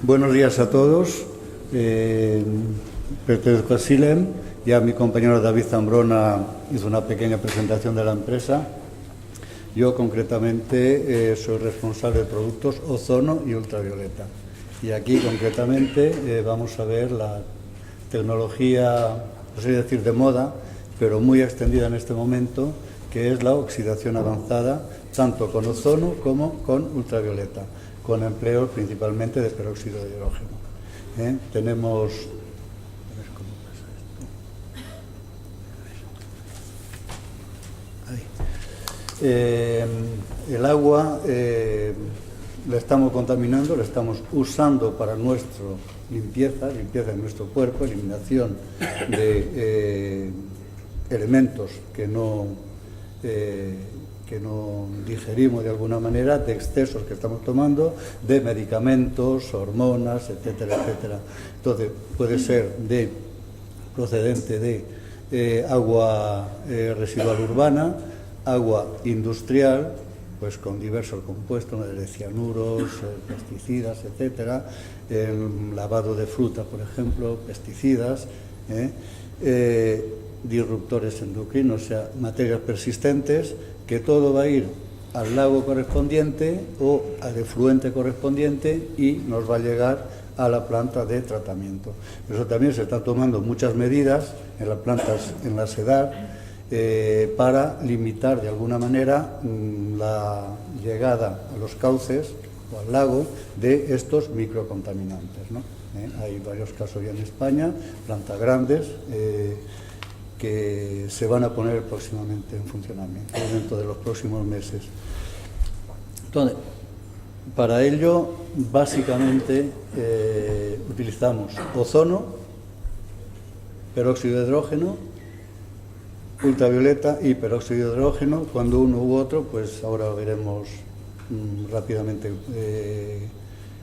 Buenos días a todos. Pertenezco a Silem. Ya mi compañero David Zambrona hizo una pequeña presentación de la empresa. Yo concretamente soy responsable de productos ozono y ultravioleta. Y aquí concretamente vamos a ver la tecnología, no sé decir de moda, pero muy extendida en este momento, que es la oxidación avanzada, tanto con ozono como con ultravioleta, con empleo principalmente de peróxido de hidrógeno. Tenemos... A ver cómo pasa esto. El agua la estamos contaminando, la estamos usando para nuestra limpieza de nuestro cuerpo, eliminación de elementos que no digerimos de alguna manera, de excesos que estamos tomando, de medicamentos, hormonas, etcétera, etcétera. Entonces, puede ser procedente de agua residual urbana, agua industrial, pues con diversos compuestos, de cianuros, pesticidas, etcétera, el lavado de fruta, por ejemplo, pesticidas, disruptores endocrinos, o sea, materias persistentes, que todo va a ir al lago correspondiente o al efluente correspondiente y nos va a llegar a la planta de tratamiento. Eso también se están tomando muchas medidas en las plantas, en la SEDAR, para limitar de alguna manera la llegada a los cauces o al lago de estos microcontaminantes, ¿no? Hay varios casos ya en España, plantas grandes, que se van a poner próximamente en funcionamiento dentro de los próximos meses. Entonces, para ello, básicamente, utilizamos ozono, peróxido de hidrógeno, ultravioleta y peróxido de hidrógeno. Cuando uno u otro, pues ahora veremos rápidamente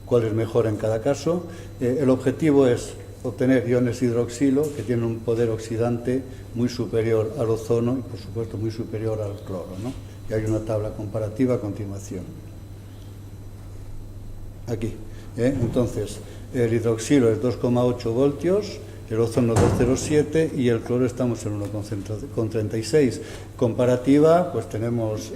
cuál es mejor en cada caso. El objetivo es obtener iones hidroxilo que tienen un poder oxidante muy superior al ozono y, por supuesto, muy superior al cloro, ¿no? Y hay una tabla comparativa a continuación. Aquí. Entonces, el hidroxilo es 2,8 voltios, el ozono 2,07 y el cloro estamos en 1,36. Comparativa, pues tenemos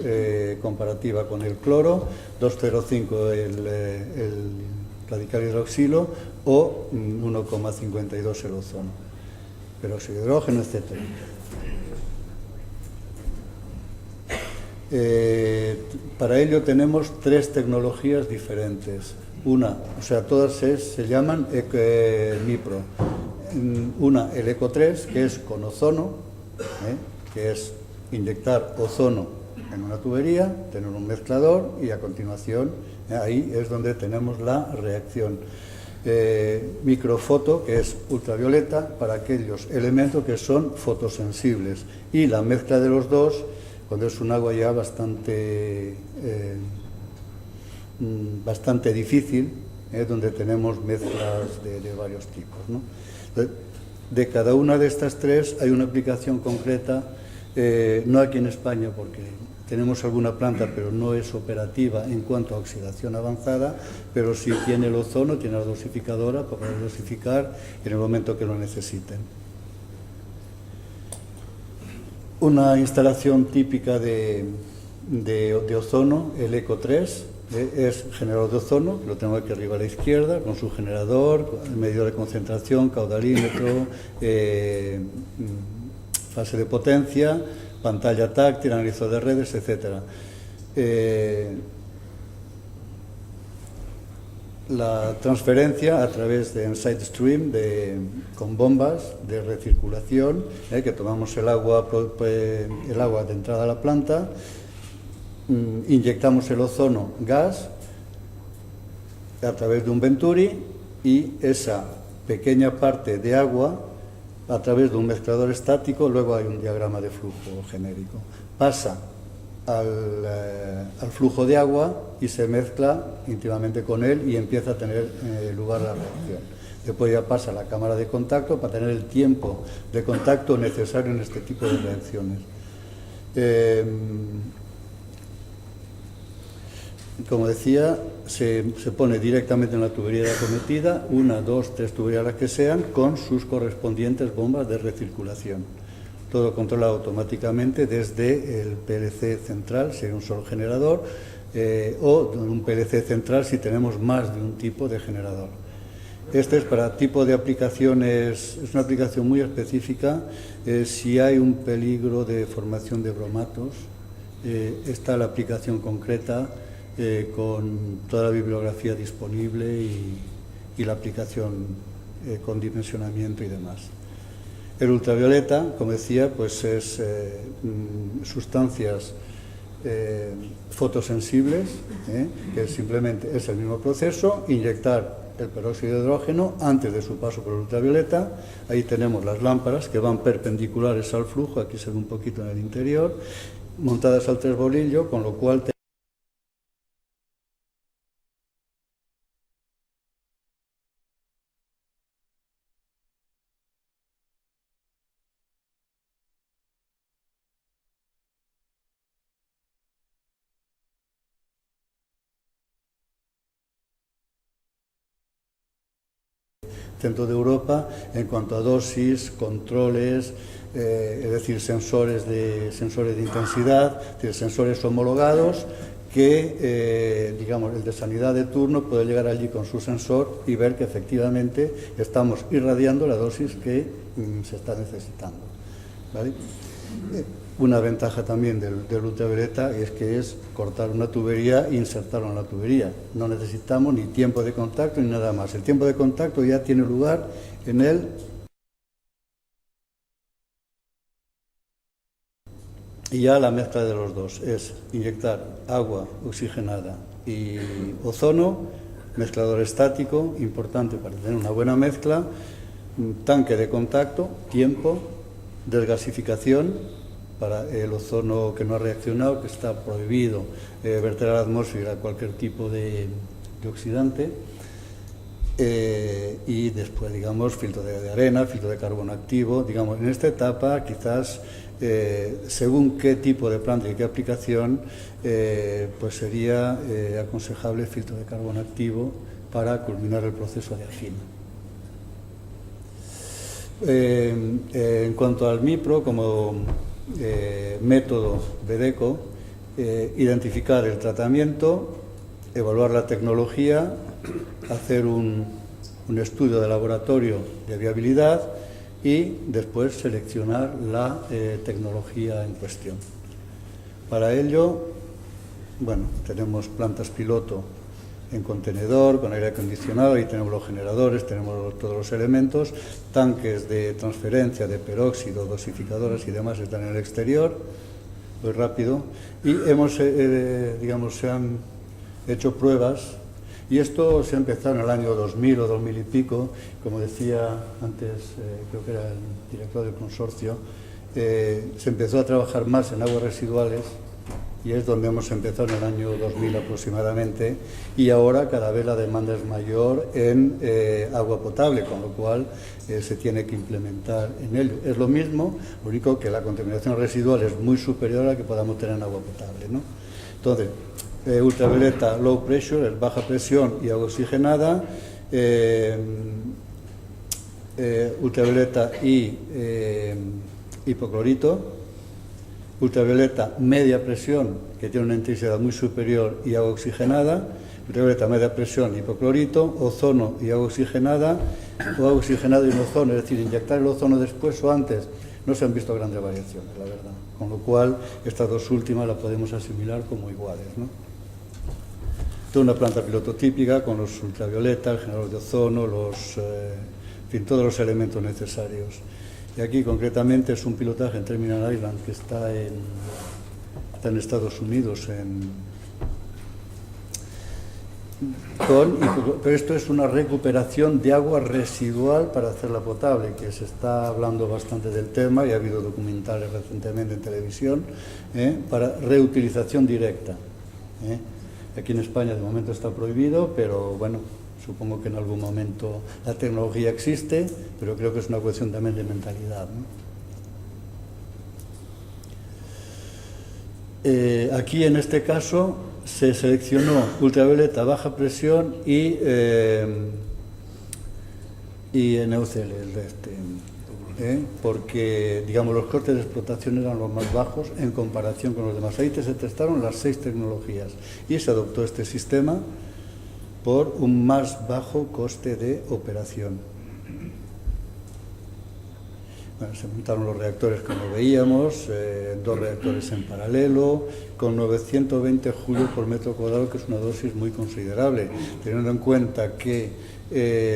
comparativa con el cloro, 2,05 el radical hidroxilo o 1,52 el ozono, peróxido de hidrógeno, etc. Para ello tenemos tres tecnologías diferentes. Una, o sea, todas se llaman MIPRO. Una, el ECO3, que es con ozono, que es inyectar ozono en una tubería, tener un mezclador y a continuación ahí es donde tenemos la reacción. Microfoto, que es ultravioleta, para aquellos elementos que son fotosensibles, y la mezcla de los dos cuando es un agua ya bastante difícil, donde tenemos mezclas de varios tipos, ¿no? De cada una de estas tres hay una aplicación concreta, no aquí en España porque tenemos alguna planta, pero no es operativa en cuanto a oxidación avanzada, pero sí tiene el ozono, tiene la dosificadora para poder dosificar en el momento que lo necesiten. Una instalación típica de ozono, el ECO3, es generador de ozono, lo tengo aquí arriba a la izquierda, con su generador, medidor de concentración, caudalímetro, fase de potencia, pantalla táctil, analizador de redes, etc. La transferencia a través de side stream con bombas de recirculación, que tomamos el agua de entrada a la planta, inyectamos el ozono gas a través de un venturi y esa pequeña parte de agua a través de un mezclador estático, luego hay un diagrama de flujo genérico, pasa al flujo de agua y se mezcla íntimamente con él y empieza a tener lugar la reacción. Después ya pasa a la cámara de contacto para tener el tiempo de contacto necesario en este tipo de reacciones. como decía, se pone directamente en la tubería de acometida, 1, 2, 3 tuberías las que sean, con sus correspondientes bombas de recirculación. Todo controlado automáticamente desde el PLC central, si hay un solo generador, o un PLC central si tenemos más de un tipo de generador. Este es para tipo de aplicaciones, es una aplicación muy específica. Si hay un peligro de formación de bromatos, está la aplicación concreta con toda la bibliografía disponible y la aplicación con dimensionamiento y demás. El ultravioleta, como decía, pues es sustancias fotosensibles, que simplemente es el mismo proceso, inyectar el peróxido de hidrógeno antes de su paso por el ultravioleta. Ahí tenemos las lámparas que van perpendiculares al flujo, aquí se ve un poquito en el interior, montadas al 3 bolillo, con lo cual centro de Europa en cuanto a dosis, controles, es decir, sensores de intensidad, es decir, sensores homologados que, digamos, el de sanidad de turno puede llegar allí con su sensor y ver que efectivamente estamos irradiando la dosis que se está necesitando, ¿vale? Una ventaja también del ultravioleta es que es cortar una tubería e insertarlo en la tubería. No necesitamos ni tiempo de contacto ni nada más. El tiempo de contacto ya tiene lugar en el... Y ya la mezcla de los dos es inyectar agua oxigenada y ozono, mezclador estático, importante para tener una buena mezcla, tanque de contacto, tiempo, desgasificación, para el ozono que no ha reaccionado, que está prohibido verter a la atmósfera cualquier tipo de oxidante, y después, digamos, filtro de arena, filtro de carbono activo. Digamos, en esta etapa quizás, según qué tipo de planta y qué aplicación, pues sería aconsejable filtro de carbono activo para culminar el proceso de afino. En cuanto al MIPRO, como método BEDECO, identificar el tratamiento, evaluar la tecnología, hacer un estudio de laboratorio de viabilidad y después seleccionar la tecnología en cuestión. Para ello, bueno, tenemos plantas piloto en contenedor, con aire acondicionado, ahí tenemos los generadores, tenemos todos los elementos, tanques de transferencia de peróxido, dosificadoras y demás están en el exterior, muy rápido, y digamos, se han hecho pruebas, y esto se ha empezado en el año 2000 o 2000 y pico, como decía antes, creo que era el director del consorcio, se empezó a trabajar más en aguas residuales, y es donde hemos empezado en el año 2000 aproximadamente, y ahora cada vez la demanda es mayor en agua potable, con lo cual se tiene que implementar en ello. Es lo mismo, lo único que la contaminación residual es muy superior a la que podamos tener en agua potable, ¿no? Entonces, ultravioleta low pressure, es baja presión y agua oxigenada, ultravioleta y hipoclorito, ultravioleta media presión, que tiene una intensidad muy superior, y agua oxigenada, ultravioleta media presión, hipoclorito, ozono y agua oxigenada, o agua oxigenada y un ozono, es decir, inyectar el ozono después o antes. No se han visto grandes variaciones, la verdad, con lo cual estas dos últimas las podemos asimilar como iguales, ¿no? Toda una planta piloto típica con los ultravioleta, el generador de ozono, en fin, todos los elementos necesarios. Y aquí concretamente es un pilotaje en Terminal Island que está en Estados Unidos, pero esto es una recuperación de agua residual para hacerla potable, que se está hablando bastante del tema y ha habido documentales recientemente en televisión, para reutilización directa. Aquí en España de momento está prohibido, pero bueno, supongo que en algún momento la tecnología existe, pero creo que es una cuestión también de mentalidad, ¿no? Aquí en este caso se seleccionó ultravioleta, baja presión y NuCl, porque, digamos, los costes de explotación eran los más bajos en comparación con los demás. Ahí se testaron las 6 tecnologías y se adoptó este sistema por un más bajo coste de operación. Bueno, se montaron los reactores como veíamos, 2 reactores en paralelo, con 920 julios por metro cuadrado, que es una dosis muy considerable, teniendo en cuenta que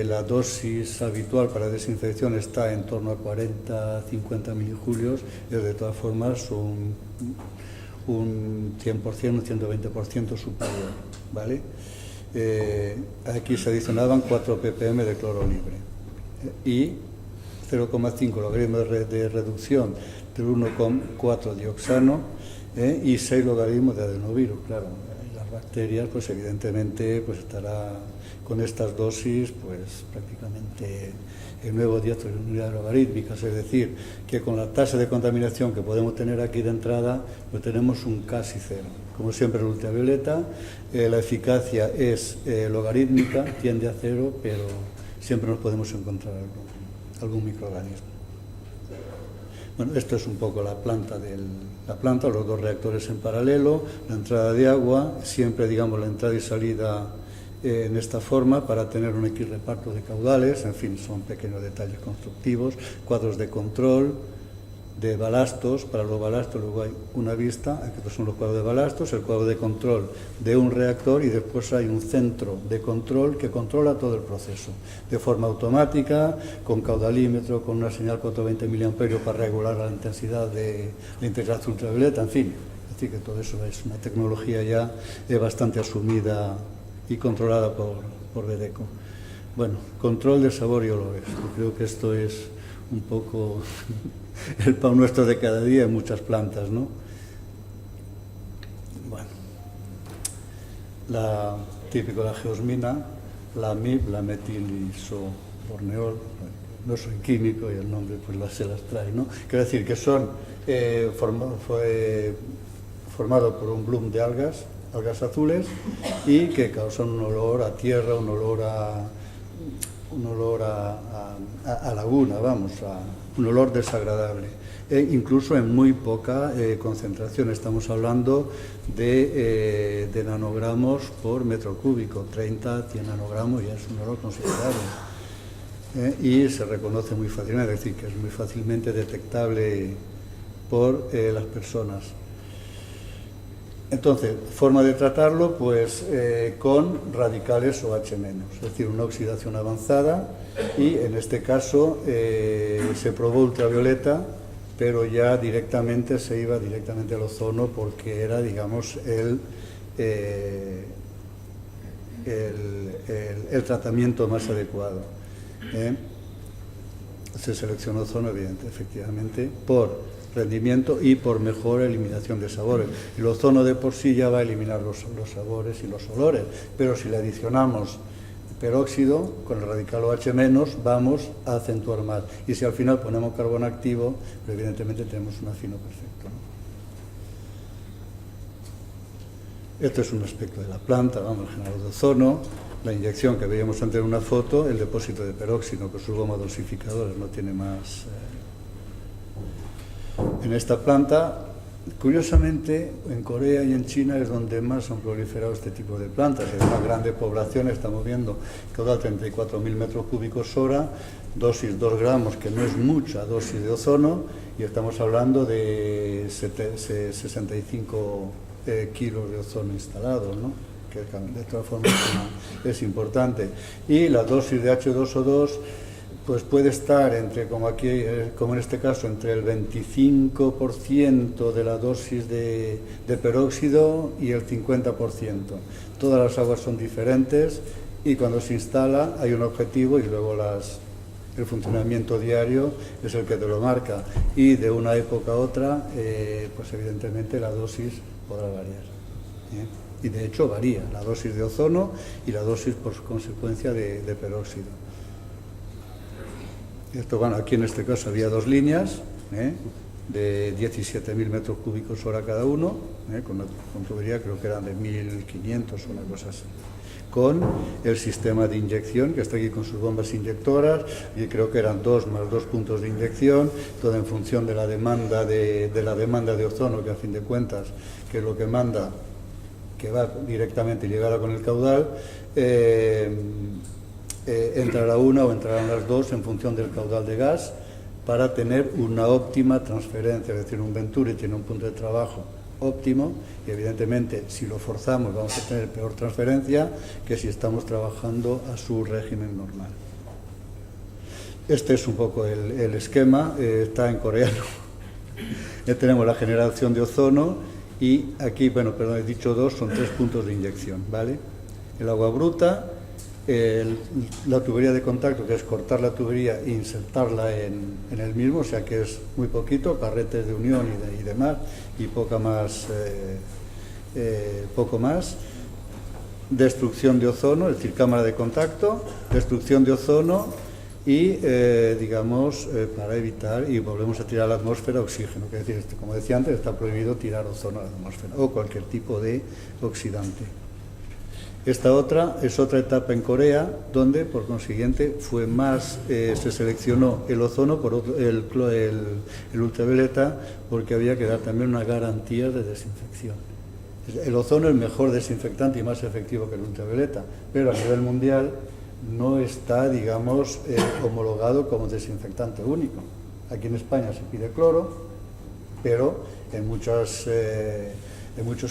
la dosis habitual para desinfección está en torno a 40-50 milijulios, de todas formas un 100%, un 120% superior, ¿vale? Aquí se adicionaban 4 ppm de cloro libre y 0,5 logaritmo de reducción del 1,4 dioxano y 6 logaritmos de adenovirus. Claro, las bacterias, pues evidentemente, pues estará con estas dosis, pues prácticamente el nuevo diátono de unidades logarítmicas, es decir, que con la tasa de contaminación que podemos tener aquí de entrada, pues tenemos un casi cero. Como siempre en ultravioleta, la eficacia es logarítmica, tiende a cero, pero siempre nos podemos encontrar algún microorganismo. Bueno, esto es un poco la planta, los 2 reactores en paralelo, la entrada de agua, siempre, digamos, la entrada y salida en esta forma para tener un equirreparto de caudales, en fin, son pequeños detalles constructivos, cuadros de control, de balastos. Para los balastos luego hay una vista, aquí son los cuadros de balastos, el cuadro de control de un reactor y después hay un centro de control que controla todo el proceso de forma automática, con caudalímetro, con una señal 420 mA para regular la intensidad de la integración ultravioleta, en fin. Es decir, que todo eso es una tecnología ya bastante asumida y controlada por Bedeco. Bueno, control de sabor y olores. Yo creo que esto es un poco el pan nuestro de cada día en muchas plantas, ¿no? Bueno, la típico la geosmina, la MIB, la metilisoborneol, no soy químico y el nombre pues se las trae, ¿no? Quiero decir que son formado por un bloom de algas azules y que causan un olor a tierra, un olor a laguna, vamos, un olor desagradable, incluso en muy poca concentración. Estamos hablando de nanogramos por metro cúbico, 30, 100 nanogramos, ya es un olor considerable. Y se reconoce muy fácilmente, es decir, que es muy fácilmente detectable por las personas. Entonces, forma de tratarlo, pues con radicales OH-, es decir, una oxidación avanzada, y en este caso se probó ultravioleta, pero ya directamente se iba directamente al ozono porque era, digamos, el tratamiento más adecuado. Se seleccionó ozono, efectivamente, por rendimiento y por mejor eliminación de sabores. El ozono de por sí ya va a eliminar los sabores y los olores, pero si le adicionamos peróxido con el radical OH-, vamos a acentuar más. Y si al final ponemos carbono activo, pues evidentemente tenemos un afino perfecto, ¿no? Esto es un aspecto de la planta, vamos, el generador de ozono, la inyección que veíamos antes en una foto, el depósito de peróxido con sus gomas dosificadoras, no tiene más. En esta planta, curiosamente, en Corea y en China es donde más han proliferado este tipo de plantas. Es una grande población, estamos viendo caudal 34.000 metros cúbicos hora, dosis 2 gramos, que no es mucha dosis de ozono, y estamos hablando de 65 kilos de ozono instalado, ¿no? Que de todas formas es importante. Y la dosis de H2O2 pues puede estar entre, como aquí, como en este caso, entre el 25% de la dosis de peróxido y el 50%. Todas las aguas son diferentes y cuando se instala hay un objetivo y luego el funcionamiento diario es el que te lo marca. Y de una época a otra, pues evidentemente la dosis podrá variar. Y de hecho varía la dosis de ozono y la dosis por consecuencia de peróxido. Esto, bueno, aquí en este caso había 2 líneas, de 17.000 metros cúbicos hora cada uno, con tubería creo que eran de 1.500 o una cosa así, con el sistema de inyección que está aquí con sus bombas inyectoras, y creo que eran 2 más 2 puntos de inyección, todo en función de la demanda de ozono, que a fin de cuentas, que es lo que manda, que va directamente y llegará con el caudal, entrará una o entrarán las dos en función del caudal de gas, para tener una óptima transferencia, es decir, un Venturi tiene un punto de trabajo óptimo y evidentemente si lo forzamos vamos a tener peor transferencia que si estamos trabajando a su régimen normal. Este es un poco el esquema, está en coreano. Tenemos la generación de ozono y aquí, bueno, perdón, he dicho 2, son 3 puntos de inyección, ¿vale? El agua bruta, la tubería de contacto, que es cortar la tubería e insertarla en el mismo, o sea que es muy poquito, carretes de unión y demás, y poco más. Destrucción de ozono, es decir, cámara de contacto, destrucción de ozono y, para evitar, y volvemos a tirar a la atmósfera oxígeno, que es decir, como decía antes, está prohibido tirar ozono a la atmósfera o cualquier tipo de oxidante. Esta otra es otra etapa en Corea, donde por consiguiente fue más, se seleccionó el ozono por el ultravioleta, porque había que dar también una garantía de desinfección. El ozono es mejor desinfectante y más efectivo que el ultravioleta, pero a nivel mundial no está, homologado como desinfectante único. Aquí en España se pide cloro, pero en muchos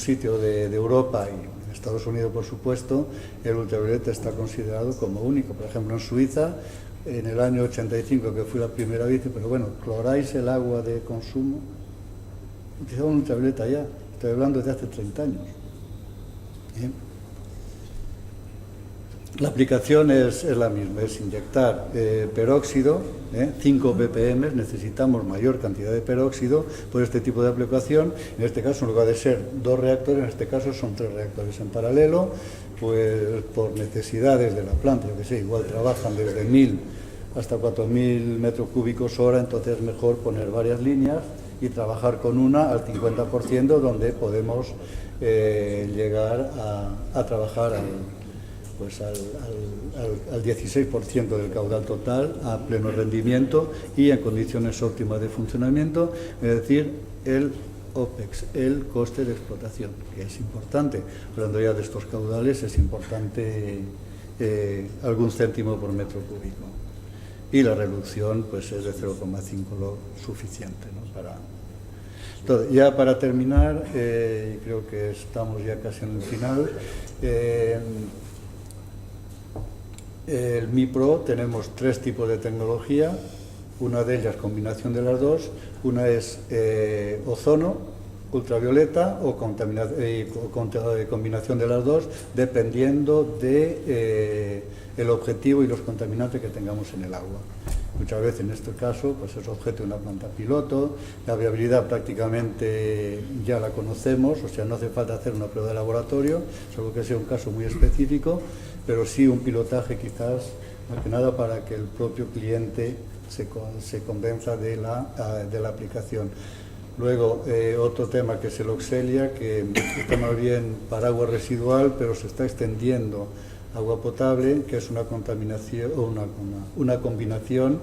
sitios de Europa y en Estados Unidos, por supuesto, el ultravioleta está considerado como único. Por ejemplo, en Suiza, en el año 85, que fui la primera vez, pero bueno, cloráis el agua de consumo, utilizaban ultravioleta ya, estoy hablando de hace 30 años. La aplicación es la misma, es inyectar peróxido, 5 ppm, necesitamos mayor cantidad de peróxido por este tipo de aplicación. En este caso, en lugar de ser 2 reactores, en este caso son 3 reactores en paralelo, pues por necesidades de la planta, yo que sé, igual trabajan desde 1.000 hasta 4.000 metros cúbicos hora, entonces es mejor poner varias líneas y trabajar con una al 50%, donde podemos llegar a trabajar al 16% del caudal total a pleno rendimiento y en condiciones óptimas de funcionamiento, es decir, el OPEX, el coste de explotación, que es importante. Hablando ya de estos caudales, es importante algún céntimo por metro cúbico. Y la reducción pues es de 0,5, lo suficiente, ¿no? Entonces, ya para terminar, creo que estamos ya casi en el final. El MiPro tenemos 3 tipos de tecnología, una de ellas combinación de las dos, una es ozono, ultravioleta o combinación de las dos, dependiendo de el objetivo y los contaminantes que tengamos en el agua. Muchas veces en este caso pues es objeto de una planta piloto, la viabilidad prácticamente ya la conocemos, o sea, no hace falta hacer una prueba de laboratorio, salvo que sea un caso muy específico, pero sí un pilotaje quizás, más que nada para que el propio cliente se convenza de la aplicación. Luego, otro tema que es el Oxelia, que está más bien para agua residual, pero se está extendiendo a agua potable, que es una contaminación, una combinación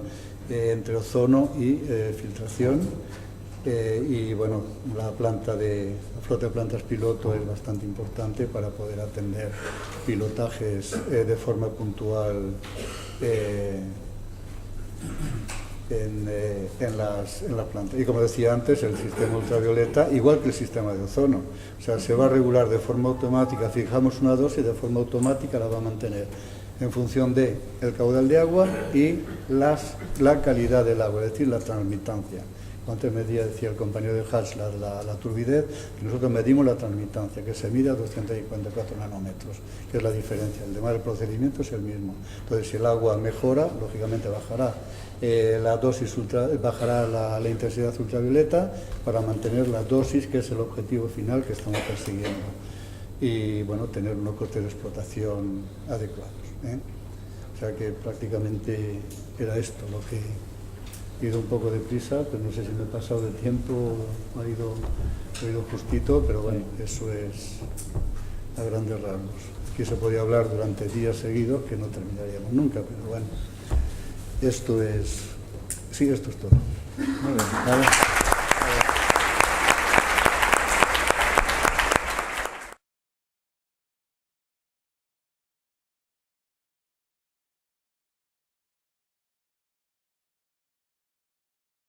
entre ozono y filtración. Y bueno, la flota de plantas piloto es bastante importante para poder atender pilotajes de forma puntual en las plantas. Y como decía antes, el sistema ultravioleta, igual que el sistema de ozono, o sea, se va a regular de forma automática, fijamos una dosis, de forma automática la va a mantener en función del caudal de agua y la calidad del agua, es decir, la transmitancia. Antes decía el compañero de Hatch la turbidez, que nosotros medimos la transmitancia, que se mide a 254 nanómetros, que es la diferencia. El demás del procedimiento es el mismo. Entonces, si el agua mejora, lógicamente bajará la dosis bajará la intensidad ultravioleta para mantener la dosis, que es el objetivo final que estamos persiguiendo. Y, bueno, tener unos costes de explotación adecuados. O sea que prácticamente era esto lo He ido un poco deprisa, pero no sé si me he pasado de tiempo, he ido justito, pero bueno, eso es a grandes rasgos. Aquí se podía hablar durante días seguidos que no terminaríamos nunca, pero bueno, esto es todo. Muy bien. ¿Vale?